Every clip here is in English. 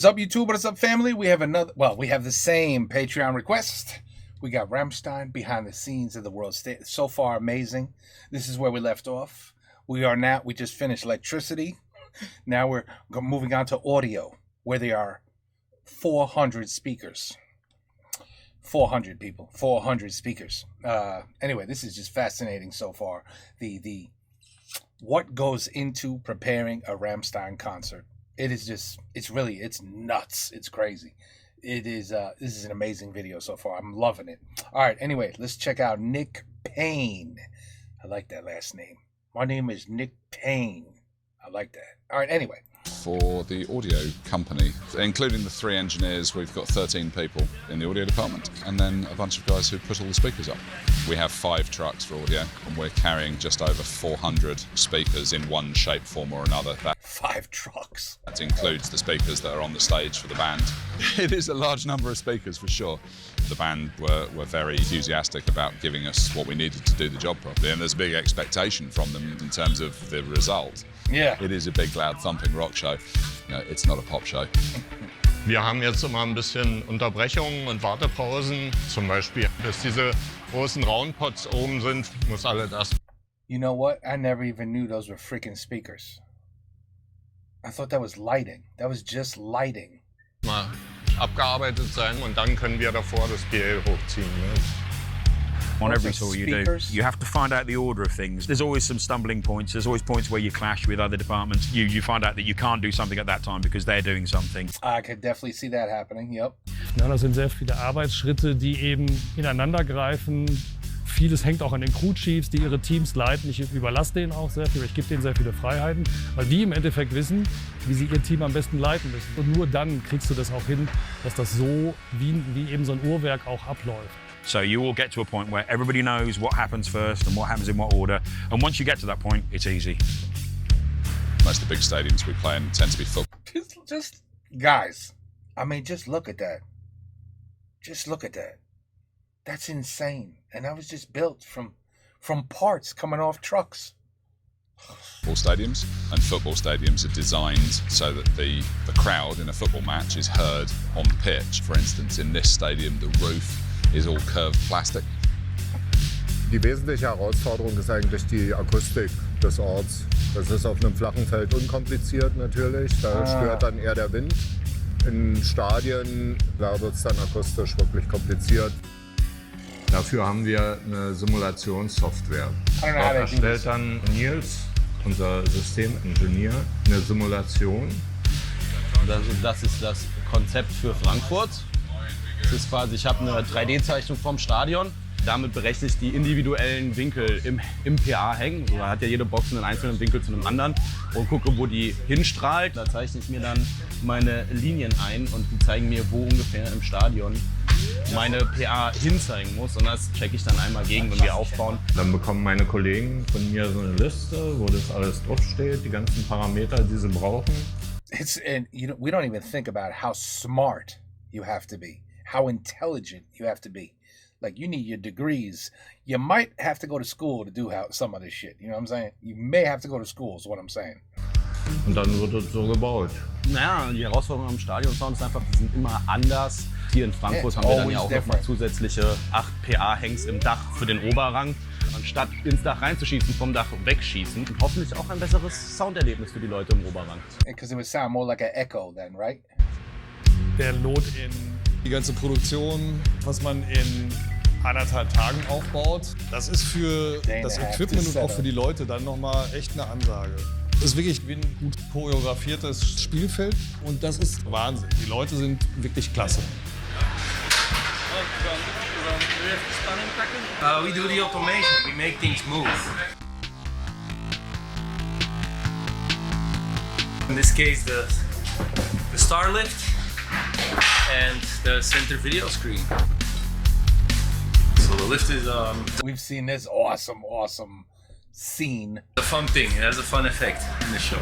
What's up, YouTube? What's up, family? We have we have the same Patreon request. We got Rammstein behind the scenes of the world stage. So far, amazing. This is where we left off. We just finished electricity. Now we're moving on to audio, where there are 400 speakers. 400 people, 400 speakers. Anyway, this is just fascinating so far. The what goes into preparing a Rammstein concert. It is just, it's nuts. It's crazy. This is an amazing video so far. I'm loving it. All right, anyway, let's check out Nick Payne. I like that last name. My name is Nick Payne. I like that. All right, anyway. For the audio company, including the 3 engineers, we've got 13 people in the audio department, and then a bunch of guys who put all the speakers up. We have 5 trucks for audio, and we're carrying just over 400 speakers in one shape, form or another. 5 trucks. That includes the speakers that are on the stage for the band. It is a large number of speakers for sure. The band were very enthusiastic about giving us what we needed to do the job properly, and there's a big expectation from them in terms of the result. Yeah. It is a big, loud, thumping rock show. No, it's not a pop show. Wir haben jetzt immer ein bisschen Unterbrechungen und Wartepausen. Zum Beispiel, bis diese großen Roundpots oben sind, muss alle das. You know what? I never even knew those were freaking speakers. I thought that was lighting. That was just lighting. Mal abgearbeitet sein und dann können wir davor das PA hochziehen. Ne? On every tour you do, you have to find out the order of things. There's always some stumbling points. There's always points where you clash with other departments. You find out that you can't do something at that time because they're doing something. I could definitely see that happening, yep. Ja, das sind sehr viele Arbeitsschritte, die eben ineinander greifen. Vieles hängt auch an den Crew-Chiefs, die ihre Teams leiten. Ich überlasse denen auch sehr viel, ich gebe denen sehr viele Freiheiten, weil die im Endeffekt wissen, wie sie ihr Team am besten leiten müssen. Und nur dann kriegst du das auch hin, dass das so wie eben so ein Uhrwerk auch abläuft. So you will get to a point where everybody knows what happens first and what happens in what order. And once you get to that point, it's easy. Most of the big stadiums we play in tend to be full. Just guys, I mean, just look at that. Just look at that. That's insane. And that was just built from parts coming off trucks. Football stadiums and football stadiums are designed so that the crowd in a football match is heard on the pitch. For instance, in this stadium, the roof is all curved plastic. Die wesentliche Herausforderung ist eigentlich die Akustik des Orts. Das ist auf einem flachen Feld unkompliziert natürlich, da stört dann eher der Wind. In Stadien, da wird es dann akustisch wirklich kompliziert. Dafür haben wir eine Simulationssoftware. Da erstellt dann Nils, unser Systemingenieur, eine Simulation. Das ist das Konzept für Frankfurt. Das ist quasi, ich habe eine 3D-Zeichnung vom Stadion. Damit berechne ich die individuellen Winkel im PA hängen. So hat ja jede Box einen einzelnen Winkel zu einem anderen und gucke, wo die hinstrahlt. Da zeichne ich mir dann meine Linien ein und die zeigen mir, wo ungefähr im Stadion meine PA hinzeigen muss. Und das checke ich dann einmal gegen, wenn wir aufbauen. Dann bekommen meine Kollegen von mir so eine Liste, wo das alles draufsteht, die ganzen Parameter, die sie brauchen. We don't even think about how smart you have to be, how intelligent you have to be. Like, you need your degrees. You might have to go to school to do some of this shit. You know what I'm saying? You may have to go to school, is what I'm saying. Und dann wird es so gebaut. Naja, die Herausforderung am Stadionsound ist einfach, die sind immer anders. Hier in Frankfurt haben wir dann ja auch nochmal zusätzliche 8 PA-Hangs im Dach für den Oberrang. Anstatt ins Dach reinzuschießen, vom Dach wegschießen. Und hoffentlich auch ein besseres Sounderlebnis für die Leute im Oberrang. Because it would sound more like an echo then, right? Der Lot in die ganze Produktion, was man in 1,5 Tagen aufbaut, das ist für das Equipment und auch für die Leute dann nochmal echt eine Ansage. Das ist wirklich wie ein gut choreografiertes Spielfeld und das ist Wahnsinn. Die Leute sind wirklich klasse. We do the automation, we make things move. In this case, the star lift and the center video screen. So the lift is We've seen this awesome scene. a fun thing. It has a fun effect in the show.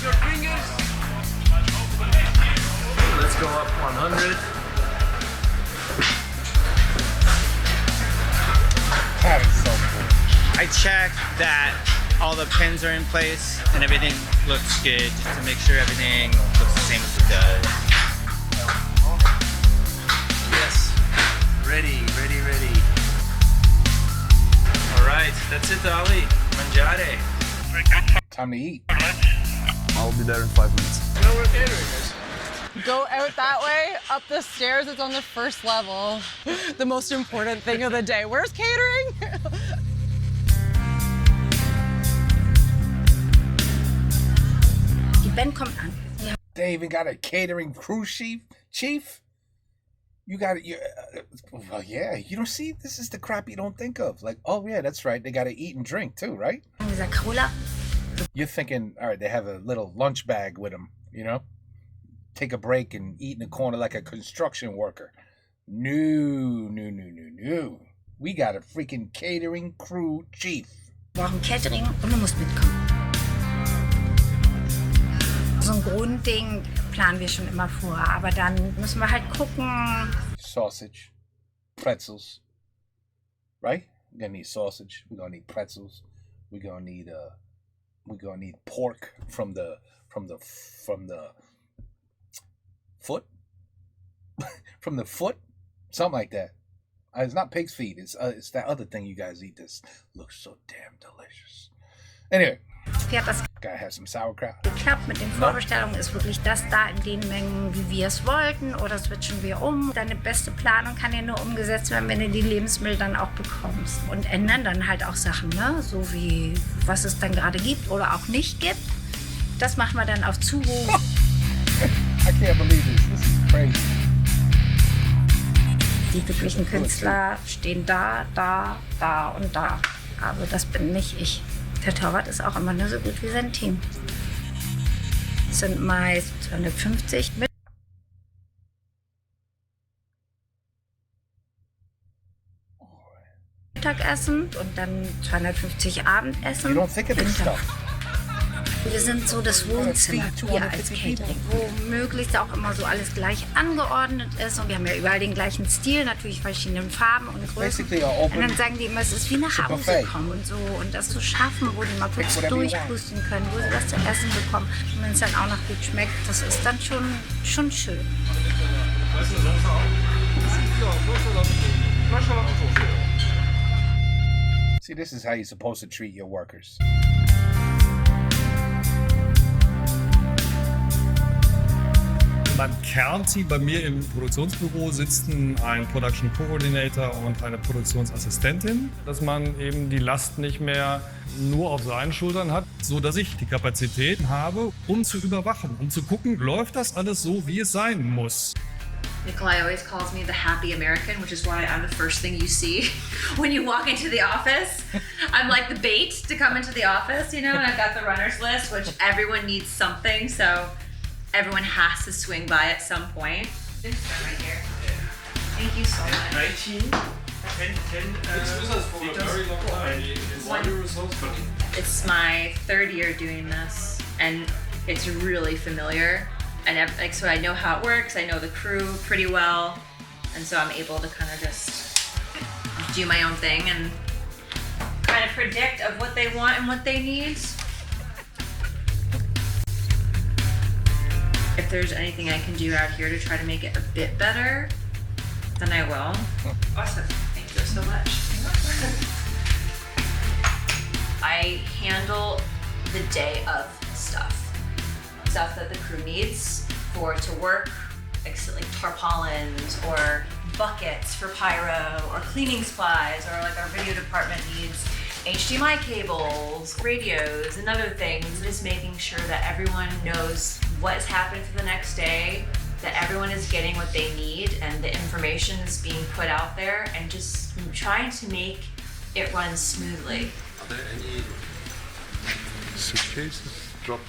Your fingers. Let's go up 100. That is so cool. I check that all the pins are in place and everything looks good to make sure everything looks the same as it does. Friday. Time to eat. I'll be there in 5 minutes. No, we're catering this. Go out that way, up the stairs, it's on the first level. The most important thing of the day. Where's catering? Die Band kommt an. They even got a catering crew chief? You got it. Well, yeah, you don't see, this is the crap you don't think of. Like, oh yeah, that's right. They got to eat and drink too, right? You're thinking, all right, they have a little lunch bag with them, you know? Take a break and eat in the corner like a construction worker. No. We got a freaking catering crew chief. Wir brauchen Catering und du musst mitkommen. So ein Grundding planen wir schon immer vor, aber dann müssen wir halt gucken. Sausage, pretzels, right? We're gonna need sausage. We're gonna need pretzels. We're gonna need pork from the foot, from the foot, something like that. It's not pig's feet. It's that other thing you guys eat. This looks so damn delicious. Anyway. Wie hat das geklappt mit den Vorbestellungen? Ist wirklich das da in den Mengen, wie wir es wollten? Oder switchen wir um? Deine beste Planung kann ja nur umgesetzt werden, wenn du die Lebensmittel dann auch bekommst. Und ändern dann halt auch Sachen, ne? So wie was es dann gerade gibt oder auch nicht gibt. Das machen wir dann auf Zuruf. I can't believe this. This is crazy. Die wirklichen Künstler stehen da und da. Aber das bin nicht ich. Der Torwart ist auch immer nur so gut wie sein Team. Es sind meist 250 Mittagessen und dann 250 Abendessen. Wir sind so das Wohnzimmer hier als Catering, wo möglichst auch immer so alles gleich angeordnet ist. Und wir haben ja überall den gleichen Stil, natürlich verschiedenen Farben und Größen. Und dann sagen die immer, es ist wie nach Hause kommen und so. Und das zu schaffen, wo die mal kurz durchpusten können, wo sie was zu essen bekommen. Und wenn es dann auch noch gut schmeckt, das ist dann schon schön. See, this is how you're supposed to treat your workers. Beim Kernteam bei mir im Produktionsbüro sitzen ein Production Coordinator und eine Produktionsassistentin, dass man eben die Last nicht mehr nur auf seinen Schultern hat, so dass ich die Kapazität habe, um zu überwachen, um zu gucken, läuft das alles so, wie es sein muss. Nikolai always calls me the happy American, which is why I'm the first thing you see when you walk into the office. I'm like the bait to come into the office, you know, and I've got the runner's list, which everyone needs something, so everyone has to swing by at some point. Right here. Thank you so much. 19, 10 It's my third year doing this, and it's really familiar. And like, so I know how it works. I know the crew pretty well, and so I'm able to kind of just do my own thing and kind of predict of what they want and what they need. If there's anything I can do out here to try to make it a bit better, then I will. Awesome. Thank you so much. I handle the day of stuff that the crew needs for it to work, like tarpaulins or buckets for pyro or cleaning supplies, or like our video department needs HDMI cables, radios, and other things. Just making sure that everyone knows what's happening for the next day, that everyone is getting what they need, and the information is being put out there, and just trying to make it run smoothly. Are there any suitcases dropped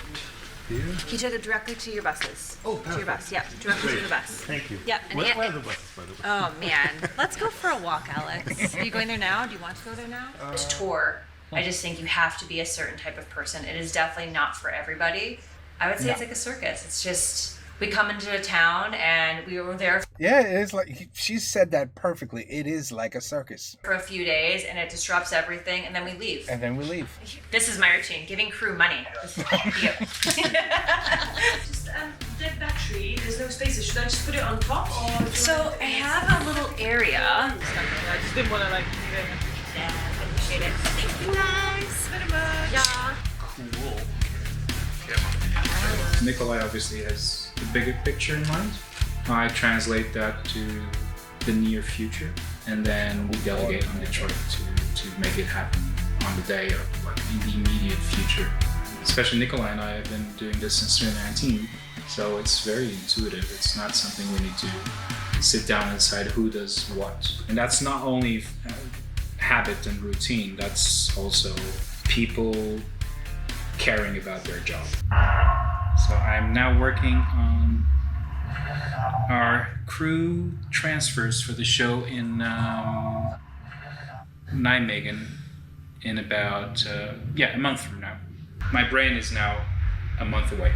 here? He took it directly to your buses. Oh, to your bus, yeah, directly to the bus. Thank you. Yep. And Where are the buses, by the way? Oh man, let's go for a walk, Alex. Are you going there now? Do you want to go there now? Tour. I just think you have to be a certain type of person. It is definitely not for everybody. I would say it's like a circus. It's just, we come into a town and we were there. Yeah, it is like, she said that perfectly. It is like a circus. For a few days, and it disrupts everything, and then we leave. This is my routine, giving crew money. Just dead battery, there's no spaces. Should I just put it on top? Or so I have a little area. I just didn't want to like... appreciate it. Thank you guys very much. Yeah. Cool. Nikolai obviously has the bigger picture in mind. I translate that to the near future, and then we delegate on Detroit to make it happen on the day of, like, in the immediate future. Especially Nikolai and I have been doing this since 2019, so it's very intuitive. It's not something we need to sit down and decide who does what. And that's not only habit and routine, that's also people caring about their job. So I'm now working on our crew transfers for the show in Nijmegen in about a month from now. My brain is now a month away.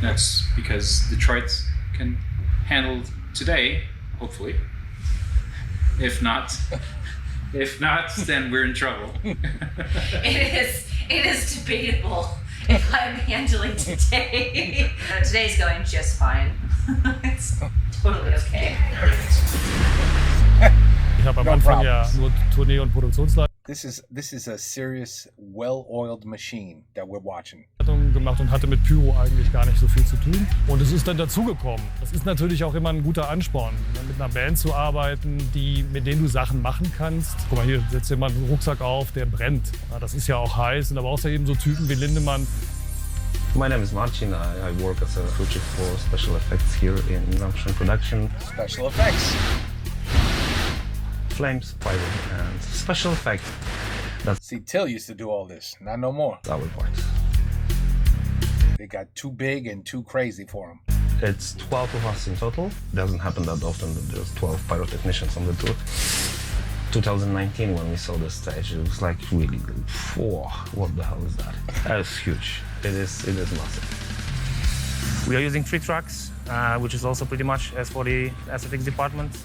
That's because Detroit can handle today, hopefully. If not, then we're in trouble. It is debatable if I'm handling today. Today's going just fine. It's totally okay. Ich habe am Anfang ja nur Tournee- und Produktionsleitung This is a serious, well-oiled machine that we're watching. Gemacht und hatte mit Pyro eigentlich gar nicht so viel zu tun. Und es ist dann dazugekommen. Das ist natürlich auch immer ein guter Ansporn, mit einer Band zu arbeiten, mit denen du Sachen machen kannst. Guck mal, hier setzt jemand einen Rucksack auf, der brennt. Das ist ja auch heiß. Und da brauchst du ja eben so Typen wie Lindemann. My name is Marcin. I work as a crew chief for special effects here in Rammstein production. Special effects. Flames, fire, and special effects. See, Till used to do all this, not no more. Our part. They got too big and too crazy for them. It's 12 of us in total. It doesn't happen that often that there's 12 pyrotechnicians on the tour. 2019, when we saw the stage, it was like really, whoa, what the hell is that? That is huge. It is massive. We are using 3 trucks, which is also pretty much as for the aesthetics department.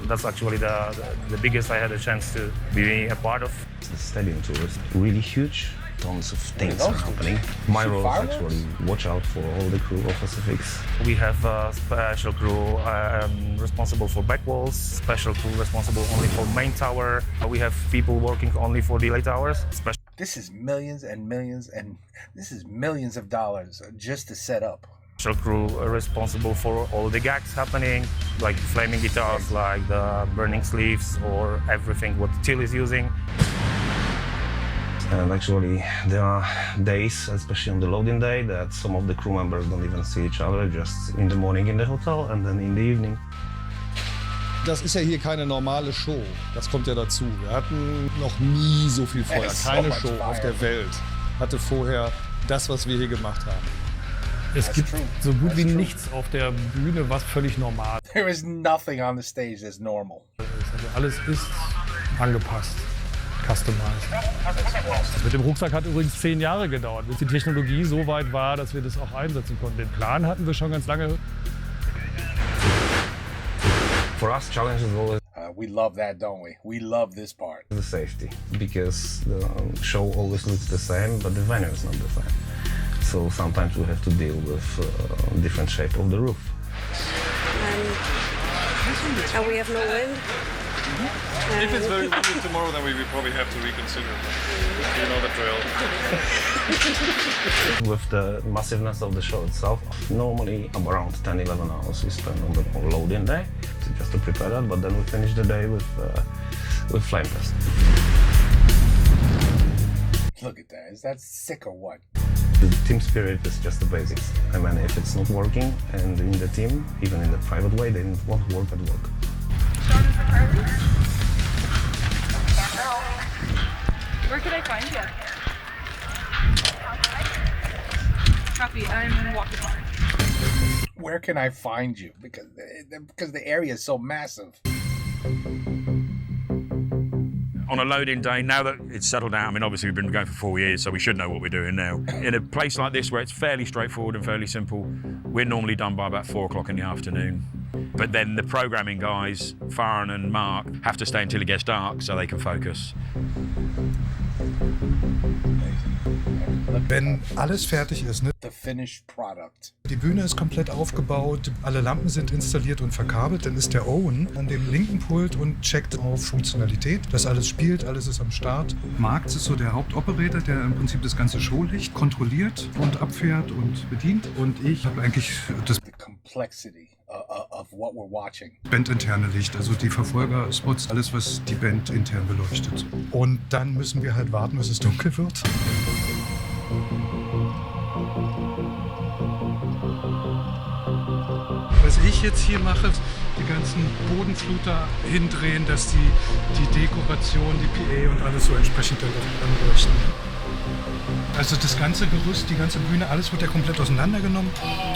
That's actually the biggest I had a chance to be a part of. The stadium tour is really huge. Tons of things are happening. My role is actually watch out for all the crew of Pacifics. We have a special crew responsible for back walls, special crew responsible only for main tower. We have people working only for delay towers. This is millions and millions, and this is millions of dollars just to set up. Special crew responsible for all the gags happening, like flaming guitars, like the burning sleeves, or everything what Till is using. And actually, there are days, especially on the loading day, that some of the crew members don't even see each other, just in the morning in the hotel and then in the evening. Das ist ja hier keine normale Show. Das kommt ja dazu. Wir hatten noch nie so viel Feuer. Keine Show auf der Welt hatte vorher das, was wir hier gemacht haben. Es gibt so gut wie nichts auf der Bühne, was völlig normal ist. There is nothing on the stage that's normal. Also alles ist angepasst, customized. Das mit dem Rucksack hat übrigens 10 Jahre gedauert, bis die Technologie so weit war, dass wir das auch einsetzen konnten. Den Plan hatten wir schon ganz lange. For us, challenge is always we love that, don't we? We love this part. The safety, because the show always looks the same, but the venue is not the same. So sometimes we have to deal with different shape of the roof. And we have no wind. If it's very windy tomorrow, then we will probably have to reconsider. You know the drill. With the massiveness of the show itself, normally around 10-11 hours we spend on the loading day, just to prepare that, but then we finish the day with flame test. Look at that. Is that sick or what? The team spirit is just the basics. I mean, if it's not working, and in the team, even in the private way, they won't work at work. Where could I find you? Copy, I'm walking hard. Where can I find you? Because the area is so massive. On a loading day, now that it's settled down, I mean, obviously we've been going for 4 years, so we should know what we're doing now. In a place like this where it's fairly straightforward and fairly simple, we're normally done by about 4 o'clock in the afternoon. But then the programming guys, Farron and Mark, have to stay until it gets dark so they can focus. Wenn alles fertig ist, ne? the finished product. Die Bühne ist komplett aufgebaut, alle Lampen sind installiert und verkabelt. Dann ist der Owen an dem linken Pult und checkt auf Funktionalität, dass alles spielt, alles ist am Start. Marx ist so der Hauptoperator, der im Prinzip das ganze Showlicht kontrolliert und abfährt und bedient. Und ich habe eigentlich das Complexity of what we're watching. bandinterne Licht, also die Verfolgerspots, alles, was die Band intern beleuchtet. Und dann müssen wir halt warten, bis es dunkel wird. Was ich jetzt hier mache, die ganzen Bodenfluter hindrehen, dass die Dekoration, die PA und alles so entsprechend anleuchten. Also das ganze Gerüst, die ganze Bühne, alles wird ja komplett auseinandergenommen,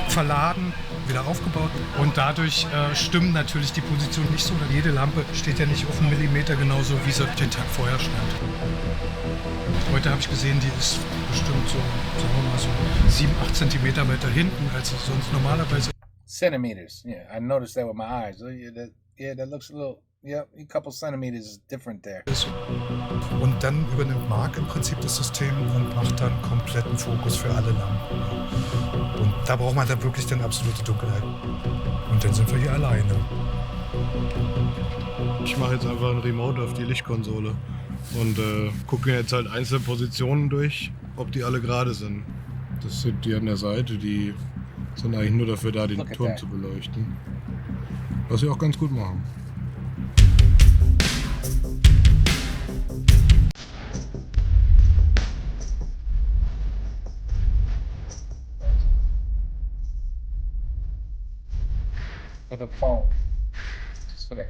verladen, wieder aufgebaut und dadurch stimmen natürlich die Positionen nicht so. Jede Lampe steht ja nicht auf einen Millimeter genauso, wie sie den Tag vorher stand. Heute habe ich gesehen, die ist bestimmt so, sagen wir mal so 7, 8 Zentimeter weiter hinten, als sie sonst normalerweise. Centimeters, yeah, I noticed that with my eyes. That looks a little, yeah, a couple centimeters different there. Und dann übernimmt Mark im Prinzip das System und macht dann kompletten Fokus für alle Lampen. Und da braucht man dann wirklich dann absolute Dunkelheit. Und dann sind wir hier alleine. Ich mache jetzt einfach ein Remote auf die Lichtkonsole und gucke mir jetzt halt einzelne Positionen durch, ob die alle gerade sind. Das sind die an der Seite, die sind eigentlich nur dafür da, den Turm zu beleuchten. Was sie auch ganz gut machen. For the phone. Just for that.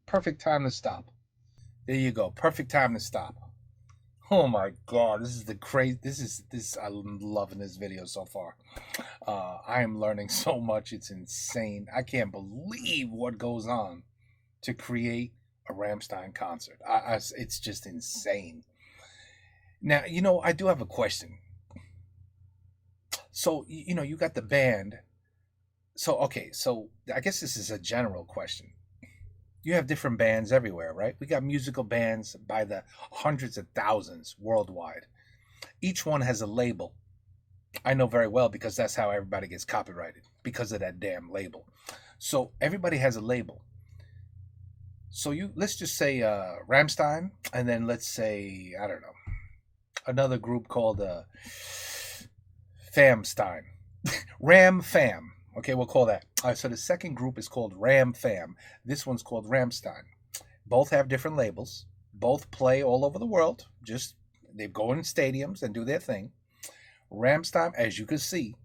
Perfect time to stop. There you go. Perfect time to stop. Oh my God, this is the crazy. I'm loving this video so far. I am learning so much. It's insane. I can't believe what goes on to create a Rammstein concert. It's just insane. Now, I do have a question. So, you got the band. So I guess this is a general question. You have different bands everywhere, right? We got musical bands by the hundreds of thousands worldwide. Each one has a label. I know very well because that's how everybody gets copyrighted, because of that damn label. So everybody has a label. So let's just say Rammstein, and then let's say, I don't know, another group called Famstein. Ram Fam. Okay, we'll call that. All right, so the second group is called Ram Fam. This one's called Rammstein. Both have different labels. Both play all over the world. They go in stadiums and do their thing. Rammstein, as you can see,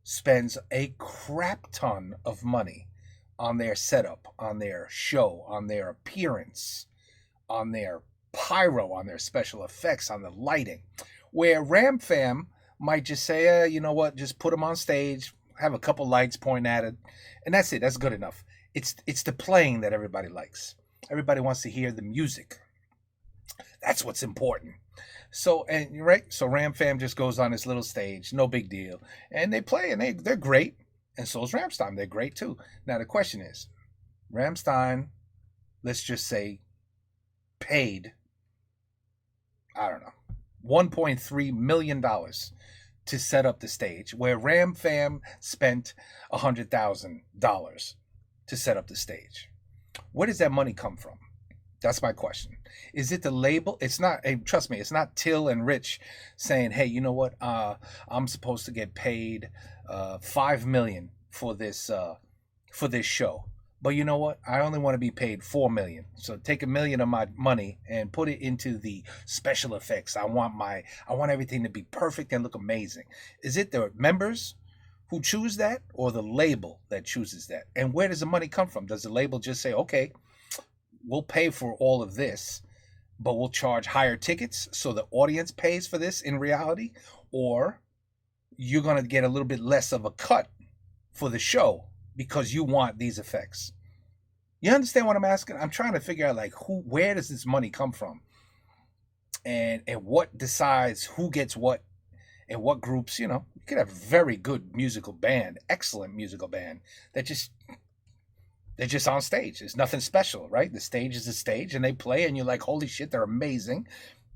spends a crap ton of money on their setup, on their show, on their appearance, on their pyro, on their special effects, on the lighting. Where Ram Fam might just say, you know what, just put them on stage, have a couple lights point at it, and that's it. That's good enough. It's the playing that everybody likes. Everybody wants to hear the music. That's what's important. So Ram Fam just goes on this little stage, no big deal, and they play, and they're great, and so is Rammstein. They're great too. Now the question is, Rammstein, let's just say, paid, I don't know, $1.3 million to set up the stage, where Ram Fam spent $100,000 to set up the stage. Where does that money come from? That's my question. Is it the label? It's not. Trust me, it's not Till and Rich saying, "Hey, you know what? I'm supposed to get paid $5 million for this show, but you know what? I only want to be paid $4 million. So take $1 million of my money and put it into the special effects. I want everything to be perfect and look amazing." Is it the members who choose that, or the label that chooses that? And where does the money come from? Does the label just say, "Okay, we'll pay for all of this, but we'll charge higher tickets so the audience pays for this in reality," or you're going to get a little bit less of a cut for the show because you want these effects? You understand what I'm asking? I'm trying to figure out, like, where does this money come from, and what decides who gets what, and what groups, you know, you could have a very good musical band, excellent musical band, they're just on stage. There's nothing special, right? The stage is the stage, and they play, and you're like, holy shit, they're amazing,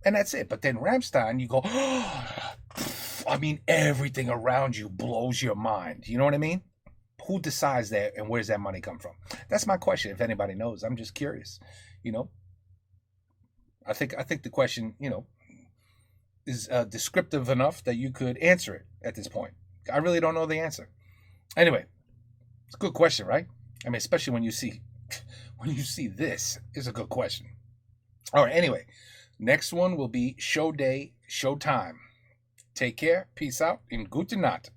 and that's it. But then Rammstein, you go, I mean, everything around you blows your mind. You know what I mean? Who decides that, and where's that money come from? That's my question. If anybody knows, I'm just curious. You know, I think the question, you know, is descriptive enough that you could answer it at this point. I really don't know the answer. Anyway, it's a good question, right? I mean, especially when you see this, is a good question. All right. Anyway, next one will be show day, show time. Take care. Peace out, and gute Nacht.